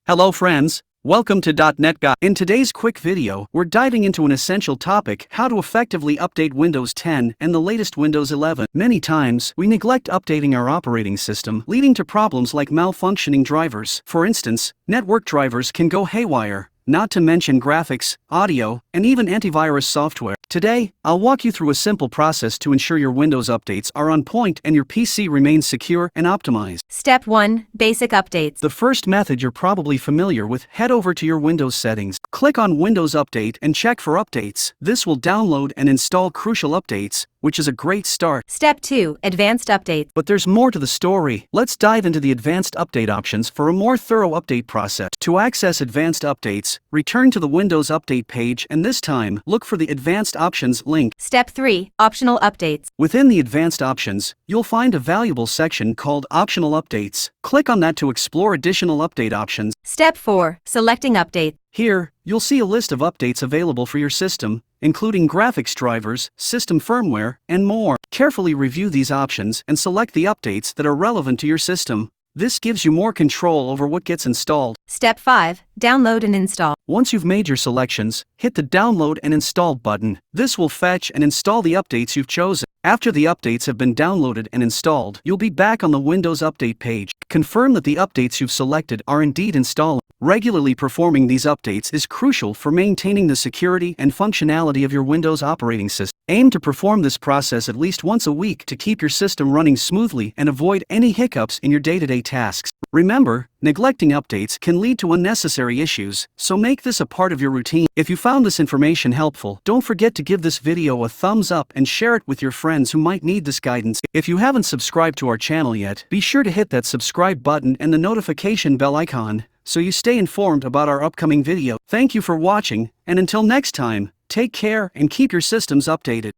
Hello friends, welcome to .NET Guide. In today's quick video, we're diving into an essential topic: how to effectively update Windows 10 and the latest Windows 11. Many times, we neglect updating our operating system, leading to problems like malfunctioning drivers. For instance, network drivers can go haywire, not to mention graphics, audio, and even antivirus software. Today, I'll walk you through a simple process to ensure your Windows updates are on point and your PC remains secure and optimized. Step 1. Basic updates. The first method you're probably familiar with. Head over to your Windows settings. Click on Windows Update and check for updates. This will download and install crucial updates, which is a great start. Step 2. Advanced updates. But there's more to the story. Let's dive into the advanced update options for a more thorough update process. To access advanced updates, return to the Windows Update page and this time, look for the Advanced Options link. Step 3. Optional updates. Within the Advanced Options, you'll find a valuable section called Optional Updates. Click on that to explore additional update options. Step 4. Selecting updates. Here, you'll see a list of updates available for your system, including graphics drivers, system firmware, and more. Carefully review these options and select the updates that are relevant to your system. This gives you more control over what gets installed. Step 5. Download and install. Once you've made your selections, hit the Download and Install button. This will fetch and install the updates you've chosen. After the updates have been downloaded and installed, you'll be back on the Windows Update page. Confirm that the updates you've selected are indeed installed. Regularly performing these updates is crucial for maintaining the security and functionality of your Windows operating system. Aim to perform this process at least once a week to keep your system running smoothly and avoid any hiccups in your day-to-day tasks. Remember, neglecting updates can lead to unnecessary issues, so make this a part of your routine. If you found this information helpful, don't forget to give this video a thumbs up and share it with your friends who might need this guidance. If you haven't subscribed to our channel yet, be sure to hit that subscribe button and the notification bell icon, so you stay informed about our upcoming video. Thank you for watching, and until next time, take care and keep your systems updated.